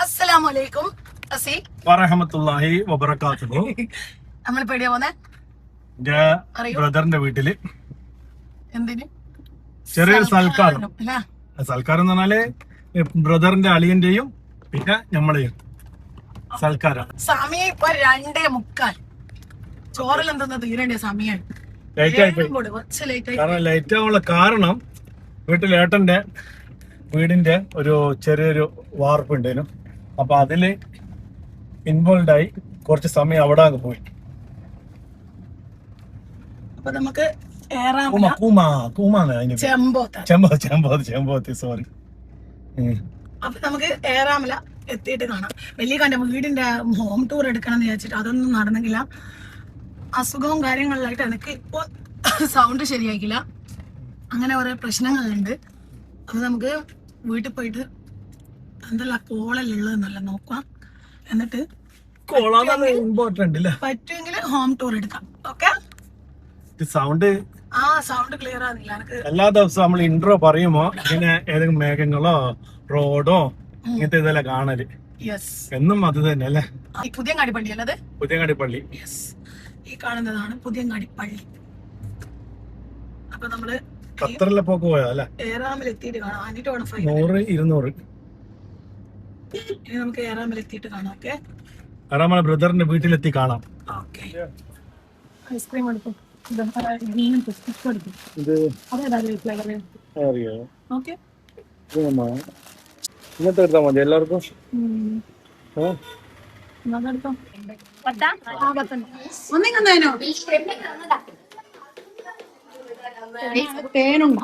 അസ്സലാമലൈക്കും വറഹമത്തുള്ളാഹി വബറകാതുഹു. നമ്മളിപ്പോ എവിടെയാ പോന്നെ? എന്റെ ബ്രദറിന്റെ വീട്ടില് എന്തിന്? ചെറിയൊരു സൽക്കാരം. സൽക്കാരം എന്ന് പറഞ്ഞാല് ബ്രദറിന്റെ അളിയന്റെയും പിന്നെ നമ്മളെയും സൽക്കാരം. സമയം ഇപ്പൊ 2:45. ചോറെല്ലാം എന്തെന്നാ തീരേണ്ട സമയമാണ്. ലൈറ്റ് ആവാനുള്ള കാരണം വീട്ടിൽ ഏട്ടന്റെ വീടിന്റെ ഒരു ചെറിയൊരു വാർപ്പുണ്ടേനു. അപ്പൊ അതില് ഇൻവോൾവ് ആയി കുറച്ച് സമയം അവിടെ അങ്ങ് പോയി. അപ്പൊ നമുക്ക് ചെമ്പോത്തി സോറി. അപ്പൊ നമുക്ക് ഏറാമല എത്തിയിട്ട് കാണാം. വലിയ കണ്ട വീടിന്റെ ഹോം ടൂർ എടുക്കണം എന്ന് വിചാരിച്ചിട്ട് അതൊന്നും നടന്നെങ്കില. അസുഖവും കാര്യങ്ങളിലായിട്ട് എനിക്ക് ഇപ്പൊ സൗണ്ട് ശരിയാക്കില്ല. അങ്ങനെ കുറെ പ്രശ്നങ്ങളുണ്ട്. അപ്പൊ നമുക്ക് വീട്ടിൽ പോയിട്ട് എന്തെല്ലാം കോളല്ലുള്ളതെന്നല്ല നോക്കാം. എന്നിട്ട് പറ്റുമെങ്കിൽ ഹോം ടൂർ എടുക്കാം. ഓക്കെ? സൗണ്ട് സൗണ്ട് ക്ലിയർ ആകുന്നില്ല എനിക്ക്. എല്ലാ ദിവസവും നമ്മൾ ഇൻട്രോ പറയുമ്പോ ഇങ്ങനെ ഏതെങ്കിലും മേഘങ്ങളോ റോഡോ ഇങ്ങനത്തെ ഇതെല്ലാം കാണല് എന്നും അത് തന്നെ അല്ലേ? പുതിയങ്ങാടി പള്ളി അല്ലത്? പുതിയങ്ങാടി പള്ളി. ഈ കാണുന്നതാണ് പുതിയങ്ങാടി പള്ളി. അപ്പൊ നമ്മള് ഖത്തറിലെ പോക്ക് പോയാ അല്ലെ? ഏറാമൽ എത്തിയിട്ട് കാണാം. 100, 200. ഇനി നമുക്ക് ഏറാമൽ എത്തിയിട്ട് കാണാം. ഓക്കെ? നമ്മളെ ബ്രദറിന്റെ വീട്ടിലെത്തി കാണാം. ഐസ്ക്രീം എടുക്കും. ഇങ്ങനത്തെ എടുത്താൽ മതി എല്ലാവർക്കും. തേനുണ്ടോ?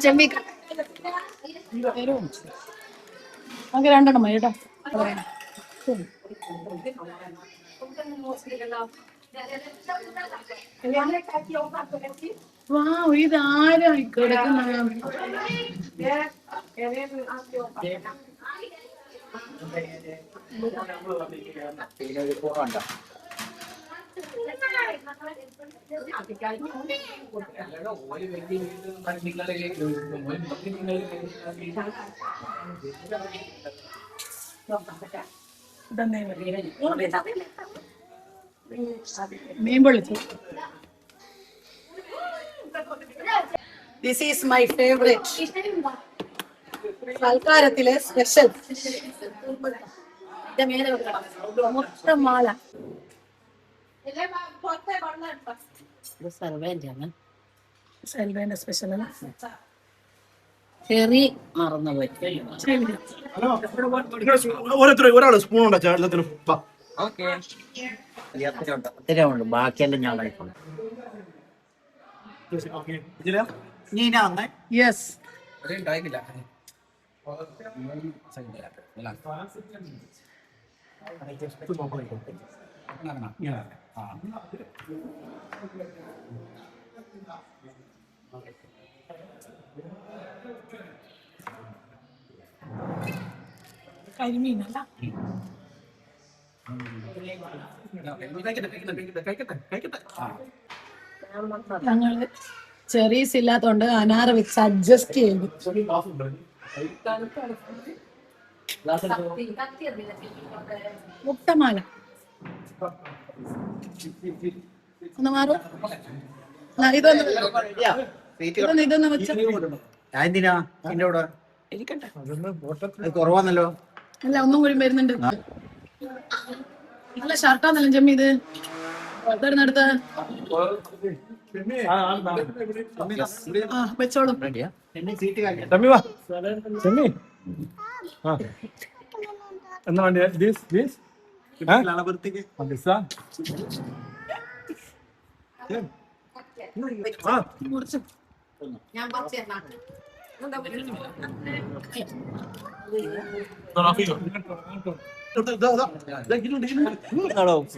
ചെമ്പിക്ക നമുക്ക് 2 എണ്ണം മതി കേട്ടോ. ഇതാരും കിടക്കുന്ന മീൻ പൊള്ളിച്ചു. This is my favorite. സൽക്കാരത്തിലെ സ്പെഷ്യൽ മുട്ടമാല. സെൽവേന്റെ സ്പെഷ്യൽ ചെറി മറന്നുപോയി. ഒരാള് സ്പൂൺ ഉണ്ടോ എല്ലാത്തിനും? ബാക്കിയെല്ലാം ഞാൻ യെസ്. കരിമീനല്ല, ഞങ്ങള് ചെറീസ് ഇല്ലാത്തോണ്ട് അനാറ വെച്ച് അഡ്ജസ്റ്റ് ചെയ്തു. മുട്ടമാല ഒന്ന് മാറും. ഇതൊന്ന് വെച്ച കുറവാന്നല്ലോ. അല്ല, ഒന്നും കൂടി വരുന്നുണ്ട്. നല്ല ഷർട്ടാന്നല്ലോ ചെമ്മി. ഇത് എടുത്ത വെച്ചോളൂ. എന്നാ വേണ്ടിയ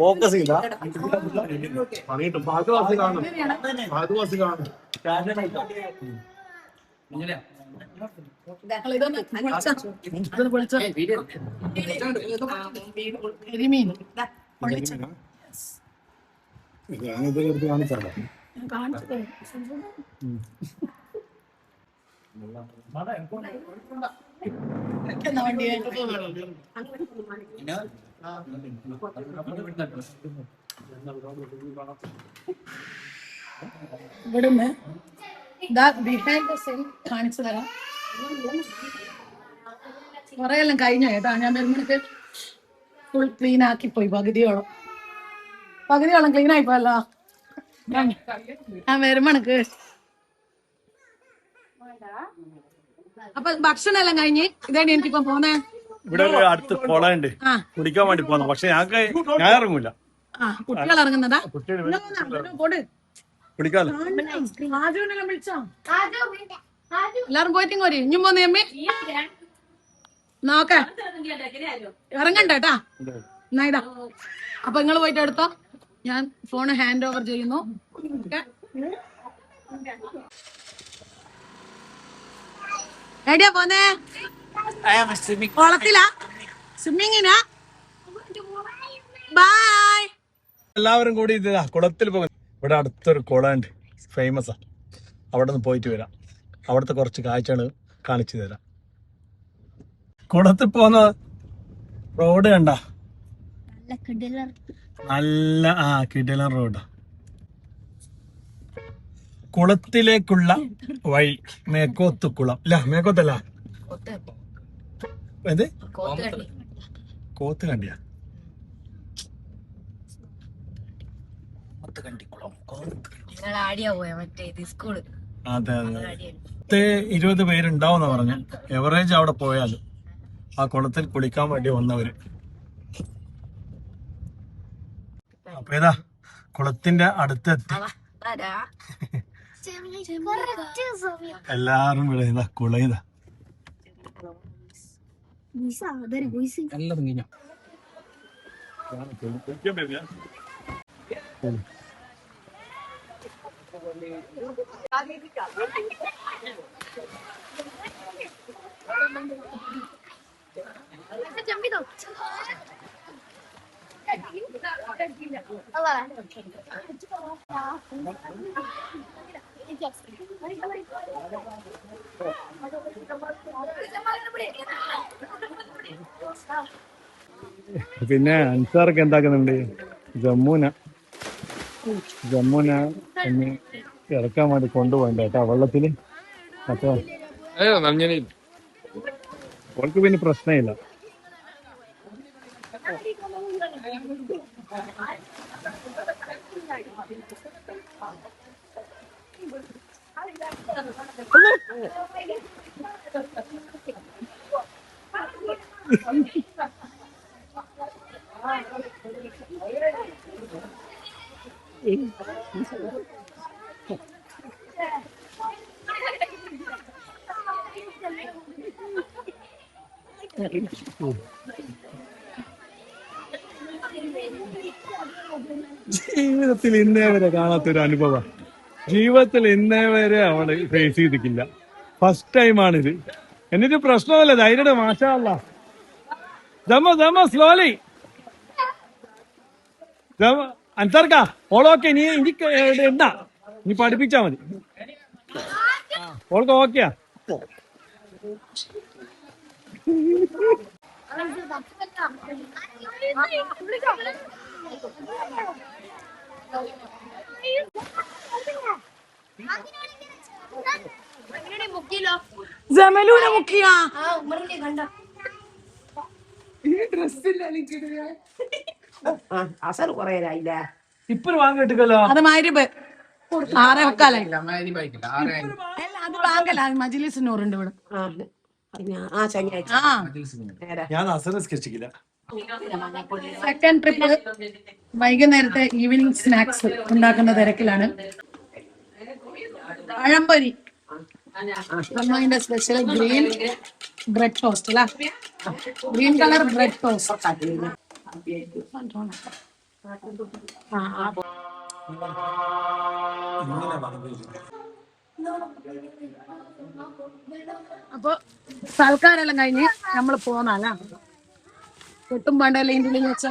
ഫോക്കസ് ചെയ്ത കരിമീൻ എന്നാ വണ്ടിയെ ഇവിടുന്ന് ബിഹൈൻഡ് ദ സീൻ കാണിച്ചു തരാം. കുറെ എല്ലാം കഴിഞ്ഞു കേട്ടോ. ഞാൻ വരുമ്പോഴേക്ക് ഫുൾ ക്ലീൻ ആക്കി പോയി. പകുതിയോളം ക്ലീൻ ആയി പോയല്ലോ. ഞാൻ വരുമ്പോണക്ക് അപ്പൊ ഭക്ഷണം എല്ലാം കഴിഞ്ഞ് ഇതാണ് എനിക്കിപ്പം പോന്നേ. ഇവിടെ ഒരു അടുത്ത് കുളമുണ്ട്, കുടിക്കാൻ വേണ്ടി പോന്നു. പക്ഷെ ഞാൻ ഇറങ്ങൂല. കുട്ടികൾ ഇറങ്ങുന്നതാ കുടിക്കാലോ. വിളിച്ചോ എല്ലാരും പോയിട്ടും കോരി ഇഞ്ഞും പോന്നേ അമ്മേ നോക്ക ഇറങ്ങണ്ടേട്ടാ എന്നാ ഇതാ. അപ്പൊ നിങ്ങൾ പോയിട്ട് എടുത്തോ, ഞാൻ ഫോൺ ഹാൻഡ് ഓവർ ചെയ്യുന്നു. എവിടെയാ പോന്നേ? കുളത്തിലാ? സ്വിമ്മിങ്ങിനാ? ബൈ. എല്ലാവരും കൂടി ഇതാ കുളത്തിൽ പോകും. ഇവിടെ അടുത്തൊരു കുളമുണ്ട്, ഫേമസാ. അവിടെ നിന്ന് പോയിട്ട് വരാം. അവിടുത്തെ കുറച്ച് കാഴ്ചകൾ കാണിച്ചു തരാം. കുളത്തിൽ പോകുന്ന റോഡ് കണ്ട നല്ല കിടിലൻ റോഡാ. കുളത്തിലേക്കുള്ള വഴി മേക്കോത്ത് കുളം. ഇല്ല മേക്കോത്തല്ല, ഇത് കോത്ത് കണ്ടിയാ. അതെ അതെ 20 പേരുണ്ടാവുന്ന പറഞ്ഞ എവറേജ്. അവിടെ പോയാലും ആ കുളത്തിൽ കുളിക്കാൻ വേണ്ടി വന്നവര്. അപ്പൊ ഏതാ കുളത്തിന്റെ അടുത്തെത്തി. എല്ലാരും ഇവിടെ ഇതാ കുളം. ഇതാ പിന്നെ അൻസാർക്ക് എന്താക്കുന്നുണ്ട്? ജമ്മുന ഒന്ന് ഇറക്കാൻ വേണ്ടി കൊണ്ടുപോകണ്ട കേട്ടോ വെള്ളത്തില്. അപ്പൊ അവൾക്ക് പിന്നെ പ്രശ്നമില്ല. ജീവിതത്തിൽ ഇന്നേ വരെ കാണാത്തൊരു അനുഭവം. ജീവിതത്തിൽ ഇന്നേ വരെ അവള് ഫേസ് ചെയ്തിട്ടില്ല. ഫസ്റ്റ് ടൈമാണിത്. എന്നിട്ട് പ്രശ്നമല്ല, ധൈര്യം. മാഷാ അല്ലാ. സ്ലോലി അൻസാർക്കാ ഓളോക്കെ. നീ എനിക്ക് എന്താ നീ പഠിപ്പിച്ചാ മതി. ഓൾക്ക് ഓക്കെയാ. ജമലൂനെ മുക്കിയാ അസർ കുറേരായില്ല. ഇപ്പൊ വാങ്ങിട്ടില്ലല്ലോ. അത് മഗ്‌രിബ് 6:15. അത് ബാങ്കല്ല, മജ്‌ലിസിനൂറുണ്ട് ഇവിടെ. ഞാൻ അസറസ്കരിച്ചില്ല. സെക്കൻഡ് ട്രിപ്പ് വൈകുന്നേരത്തെ ഈവനിങ് സ്നാക്സ് ഉണ്ടാക്കുന്ന തിരക്കിലാണ്. പഴംപൊരി, അമ്മയുടെ സ്പെഷ്യൽ ഗ്രീൻ ബ്രെഡ് ടോസ്റ്റ് അല്ല, ഗ്രീൻ കളർ ബ്രെഡ് ടോസ്റ്റ്. അപ്പൊ സൽക്കാരെല്ലാം കഴിഞ്ഞ് നമ്മള് പോന്നല്ല, കൊട്ടും പാണ്ടല്ലേ വെച്ച.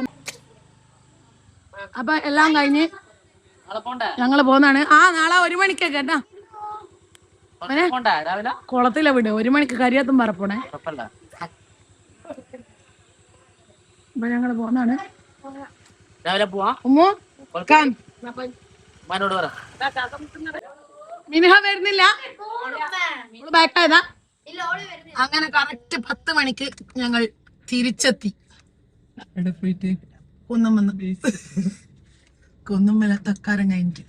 അപ്പൊ എല്ലാം കഴിഞ്ഞ് ഞങ്ങള് പോന്നാണ്. നാളെ 1 മണിക്കൊക്കെ കേട്ടാ. രാവിലെ കുളത്തില വിട് 1 മണിക്ക് കരിയാത്തും പറപ്പോണേ. ഉറപ്പല്ല. അപ്പൊ ഞങ്ങള് പോന്നാണ്. രാവിലെ പോവാ. ഉമ്മു കാം മനോട് പറ. മിനിഹ വരുന്നില്ല. ബാക്കായതാ. അങ്ങനെ കറക്റ്റ് 10 മണിക്ക് ഞങ്ങൾ തിരിച്ചെത്തി. കുന്നുമ്മല തക്കാരം കഴിഞ്ഞിട്ട്